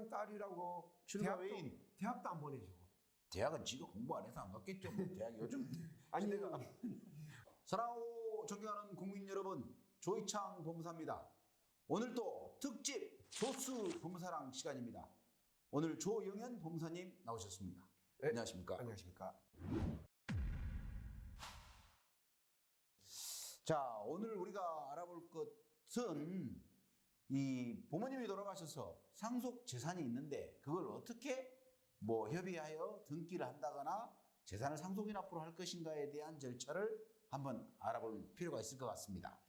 출가한 딸이라고 출가 외인. 대학도 안 보내주고. 대학은 지가 공부 안 해서 안 갔겠죠. 대학 요즘 아니, 시대가. 사랑하고 존경하는 국민 여러분, 조이창 법무사입니다. 오늘도 특집 조수 법무사랑 시간입니다. 오늘 조영현 법무사님 나오셨습니다. 네. 안녕하십니까? 안녕하십니까? 자, 오늘 우리가 알아볼 것은 이 부모님이 돌아가셔서 상속 재산이 있는데 그걸 어떻게 협의하여 등기를 한다거나 재산을 상속인 납부로 할 것인가에 대한 절차를 한번 알아볼 필요가 있을 것 같습니다.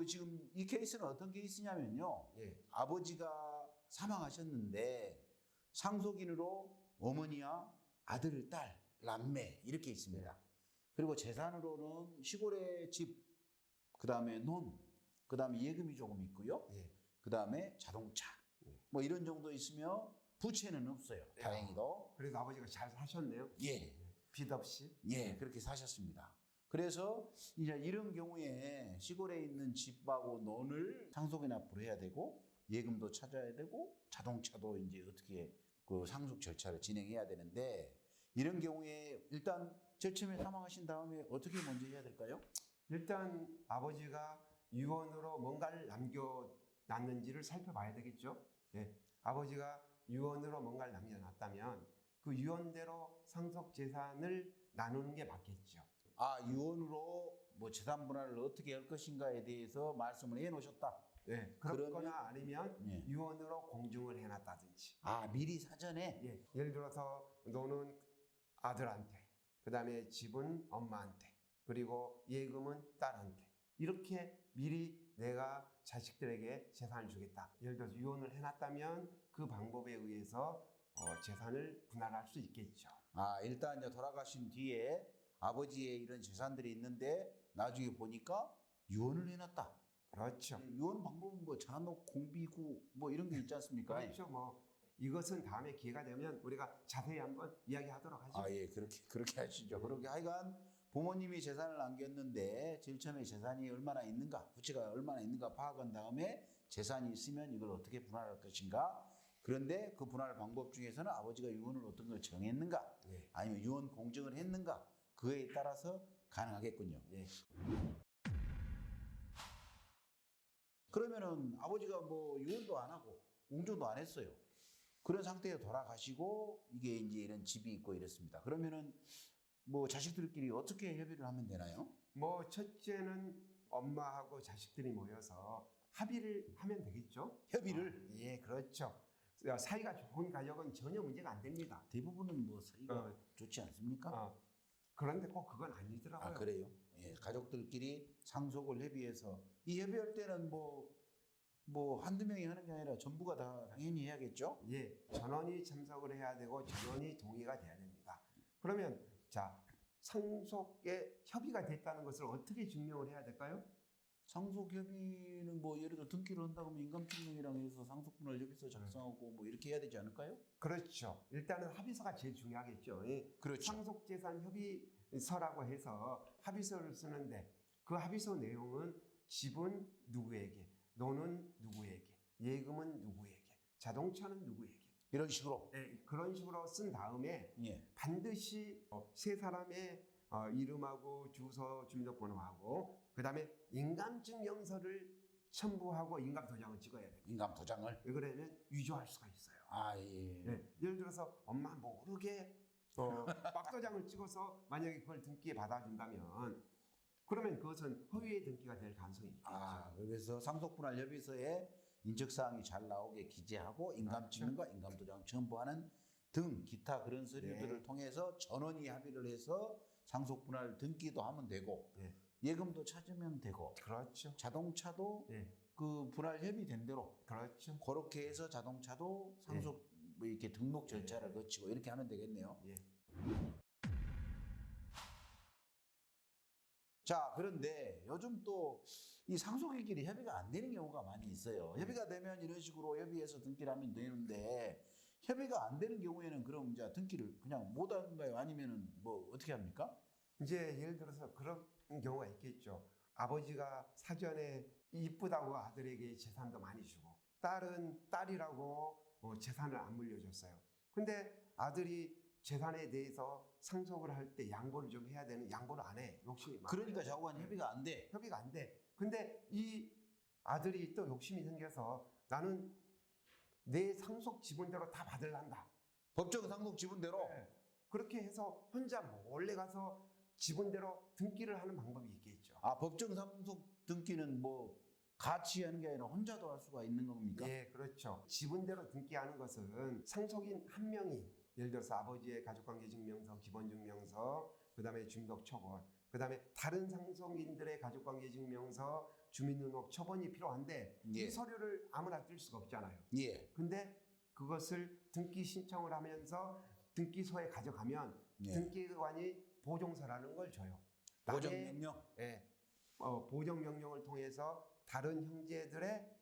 지금 이 케이스는 어떤 케이스냐면요. 예. 아버지가 사망하셨는데 상속인으로 어머니와 아들, 딸, 남매 이렇게 있습니다. 그리고 재산으로는 시골의 집, 그 다음에 논, 그 다음에 예금이 조금 있고요. 예. 그 다음에 자동차, 이런 정도 있으며 부채는 없어요. 다행히도. 그래도 아버지가 잘 사셨네요. 예. 빚 없이. 예, 그렇게 사셨습니다. 그래서 이제 이런 경우에 시골에 있는 집하고 논을 상속인 납부를 해야 되고 예금도 찾아야 되고 자동차도 이제 어떻게 그 상속 절차를 진행해야 되는데 이런 경우에 일단 제일 처음에 사망하신 다음에 어떻게 먼저 해야 될까요? 일단 아버지가 유언으로 뭔가를 남겨놨는지를 살펴봐야 되겠죠. 예. 아버지가 유언으로 뭔가를 남겨놨다면 그 유언대로 상속 재산을 나누는 게 맞겠죠. 유언으로 재산 분할을 어떻게 할 것인가에 대해서 말씀을 해 놓으셨다. 네, 그렇거나 아니면 예. 유언으로 공증을 해놨다든지. 미리 사전에. 예, 예를 들어서 너는 아들한테, 그 다음에 집은 엄마한테, 그리고 예금은 딸한테. 이렇게 미리 내가 자식들에게 재산을 주겠다. 예를 들어서 유언을 해놨다면 그 방법에 의해서 재산을 분할할 수 있겠죠. 일단 이제 돌아가신 뒤에 아버지의 이런 재산들이 있는데 나중에 보니까 유언을 해놨다. 그렇죠. 유언 방법은 잔혹, 공비구 이런 게 있지 않습니까? 그렇죠. 이것은 다음에 기회가 되면 우리가 자세히 한번 이야기하도록 하죠. 예, 그렇게 하시죠. 그렇게 하여간 부모님이 재산을 남겼는데 제일 처음에 재산이 얼마나 있는가, 부채가 얼마나 있는가 파악한 다음에 재산이 있으면 이걸 어떻게 분할할 것인가. 그런데 그 분할 방법 중에서는 아버지가 유언을 어떤 걸 정했는가, 네. 아니면 유언 공증을 했는가, 그에 따라서 가능하겠군요. 네. 그러면은 아버지가 유언도 안 하고 공증도 안 했어요. 그런 상태에 돌아가시고 이게 이제 이런 집이 있고 이랬습니다. 그러면은 자식들끼리 어떻게 협의를 하면 되나요? 첫째는 엄마하고 자식들이 모여서 합의를 하면 되겠죠. 협의를? 예, 그렇죠. 사이가 좋은 가족은 전혀 문제가 안 됩니다. 대부분은 사이가 좋지 않습니까? 그런데 꼭 그건 아니더라고요. 그래요? 예, 가족들끼리 상속을 협의해서 이 협의할 때는 한두 명이 하는 게 아니라 전부가 다 당연히 해야겠죠? 예, 전원이 참석을 해야 되고 전원이 동의가 돼야 됩니다. 그러면 상속에 협의가 됐다는 것을 어떻게 증명을 해야 될까요? 상속 협의는 예를 들어 등기를 한다고 하면 인감증명이랑 해서 상속분할 협의서 작성하고 이렇게 해야 되지 않을까요? 그렇죠. 일단은 합의서가 제일 중요하겠죠. 예. 그렇죠. 상속재산 협의서라고 해서 합의서를 쓰는데 그 합의서 내용은 집은 누구에게, 논은 누구에게, 예금은 누구에게, 자동차는 누구에게 이런 식으로. 네, 그런 식으로 쓴 다음에 반드시 세 사람의 이름하고 주소, 주민등록번호하고 그 다음에 인감증명서를 첨부하고 인감도장을 찍어야 됩니다. 인감도장을? 왜 그러면 위조할 수가 있어요. 예. 네, 예를 들어서 엄마 모르게 막도장을 찍어서 만약에 그걸 등기에 받아준다면 그러면 그것은 허위의 등기가 될 가능성이 있겠죠. 그래서 상속분할 협의서에 인적사항이 잘 나오게 기재하고 인감증명과 인감도장 첨부하는 등 기타 그런 서류들을 통해서 전원이 합의를 해서 상속분할 등기도 하면 되고 예금도 찾으면 되고 그렇죠. 자동차도 그 분할 협의된 대로 그렇죠. 그렇게 해서 자동차도 상속 이렇게 등록 절차를 거치고 이렇게 하면 되겠네요. 자, 그런데 요즘 또 이 상속인끼리 협의가 안 되는 경우가 많이 있어요. 협의가 되면 이런 식으로 협의해서 등기를 하면 되는데 협의가 안 되는 경우에는 그럼 이제 등기를 그냥 못 한가요? 아니면은 어떻게 합니까? 이제 예를 들어서 그런 경우가 있겠죠. 아버지가 사전에 이쁘다고 아들에게 재산도 많이 주고 딸은 딸이라고 재산을 안 물려줬어요. 근데 아들이 재산에 대해서 상속을 할 때 양보를 좀 해야 되는 양보를 안 해. 욕심이 많아. 그러니까 자고간 협의가 안 돼. 협의가 안 돼. 근데 이 아들이 또 욕심이 생겨서 나는 내 상속 지분대로 다 받을란다. 법정 상속 지분대로. 네. 그렇게 해서 혼자 몰래 가서 지분대로 등기를 하는 방법이 있겠죠. 아, 법정 상속 등기는 뭐 같이 하는 게 아니라 혼자도 할 수가 있는 겁니까? 예, 그렇죠. 지분대로 등기하는 것은 상속인 한 명이 예를 들어서 아버지의 가족관계증명서, 기본증명서, 그다음에 주민등록처분, 그다음에 다른 상속인들의 가족관계증명서, 주민등록 처분이 필요한데 예. 이 서류를 아무나 뜰 수가 없잖아요. 예. 근데 그것을 등기 신청을 하면서 등기소에 가져가면 예. 등기관이 보정서라는 걸 줘요. 보정 남의, 명령. 예, 보정 명령을 통해서 다른 형제들의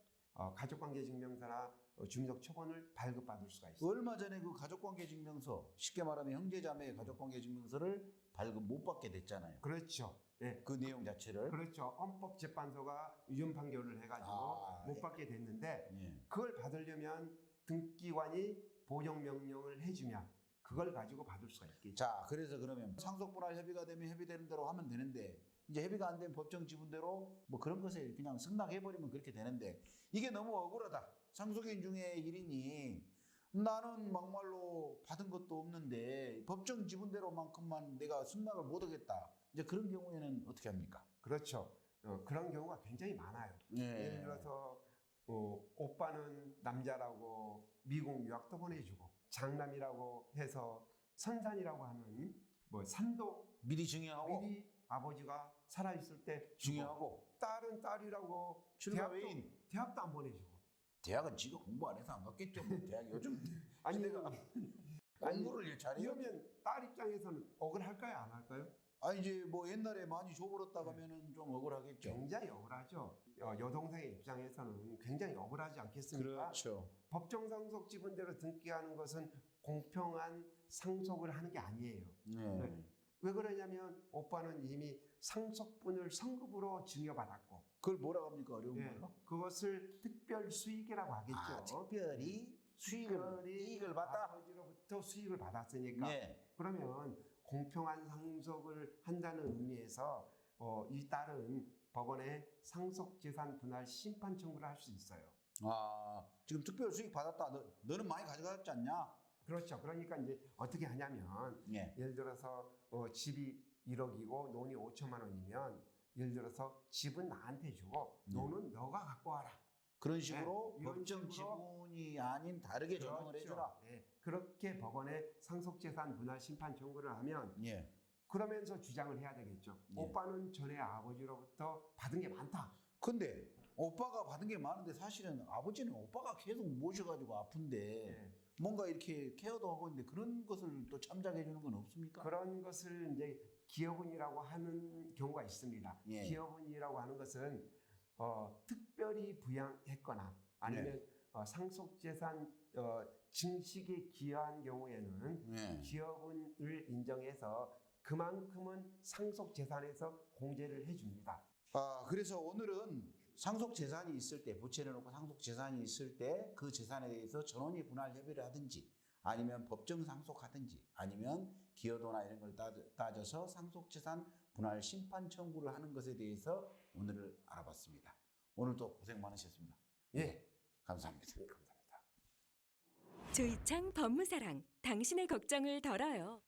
가족관계증명서나 주민등록 처분을 발급받을 수가 있어요. 얼마 전에 그 가족관계증명서, 쉽게 말하면 형제자매의 가족관계증명서를 발급 못 받게 됐잖아요. 그렇죠. 예. 그 내용 자체를. 그렇죠. 헌법재판소가 위헌 판결을 해가지고 못 예. 받게 됐는데 예. 그걸 받으려면 등기관이 보정 명령을 해주면 그걸 가지고 받을 수가 있겠죠. 자, 그래서 그러면 상속분할 협의가 되면 협의되는 대로 하면 되는데 이제 협의가 안 된 법정 지분대로 뭐 그런 것에 그냥 승낙해버리면 그렇게 되는데 이게 너무 억울하다. 상속인 중에 1인이 나는 막말로 받은 것도 없는데 법정 지분대로만큼만 내가 승낙을 못 하겠다. 이제 그런 경우에는 어떻게 합니까? 그렇죠. 그런 경우가 굉장히 많아요. 예. 예를 들어서 오빠는 남자라고 미국 유학도 보내주고 장남이라고 해서 선산이라고 하는 뭐 산도 미리 증여하고 미리 아버지가 살아있을 때 증여하고 딸은 딸이라고 출가 외인. 대학도 안 보내주고 대학은 지가 공부 안 해서 안 갔겠죠. 뭐 대학 요즘 아니 시대가 공부를 잘해요. 이러면 딸 입장에서는 억울할까요 안 할까요? 아 이제 뭐 옛날에 많이 줘버렸다 가면은 좀 억울하겠죠. 굉장히 억울하죠. 여동생의 입장에서는 굉장히 억울하지 않겠습니까? 그렇죠. 법정 상속 지분대로 등기하는 것은 공평한 상속을 하는 게 아니에요. 네. 왜 그러냐면 오빠는 이미 상속분을 성급으로 증여받았고 그걸 뭐라고 합니까? 어려운 예, 말로? 그것을 특별 수익이라고 하겠죠. 아, 특별히 이익을 받다. 아버지로부터 수익을 받았으니까 예. 그러면 공평한 상속을 한다는 의미에서 이 딸은 법원에 상속재산 분할 심판 청구를 할 수 있어요. 아 지금 특별 수익 받았다. 너는 많이 가져갔지 않냐? 그렇죠. 그러니까 이제 어떻게 하냐면 예. 예를 들어서 집이 1억이고 논이 5천만 원이면 예를 들어서 집은 나한테 주고 논은 너가 갖고 와라. 그런 식으로 네, 이런 법정 식으로 지분이 아닌 다르게 조정을 그렇죠. 해주라. 네, 그렇게 법원에 상속재산 분할 심판 청구를 하면 예. 그러면서 주장을 해야 되겠죠. 예. 오빠는 전에 아버지로부터 받은 게 많다. 근데 오빠가 받은 게 많은데 사실은 아버지는 오빠가 계속 모셔가지고 아픈데 예. 뭔가 이렇게 케어도 하고 있는데 그런 것을 또 참작해 주는 건 없습니까? 그런 것을 이제 기여분이라고 하는 경우가 있습니다. 예. 기여분이라고 하는 것은 특별히 부양했거나 아니면 상속재산 증식에 기여한 경우에는 예. 기여분을 인정해서 그만큼은 상속재산에서 공제를 해줍니다. 아, 그래서 오늘은 상속 재산이 있을 때 부채를 놓고 상속 재산이 있을 때 그 재산에 대해서 전원이 분할 협의를 하든지 아니면 법정 상속하든지 아니면 기여도나 이런 걸 따져서 상속 재산 분할 심판 청구를 하는 것에 대해서 오늘을 알아봤습니다. 오늘도 고생 많으셨습니다. 예, 감사합니다. 감사합니다. 조이창 법무사랑 당신의 걱정을 덜어요.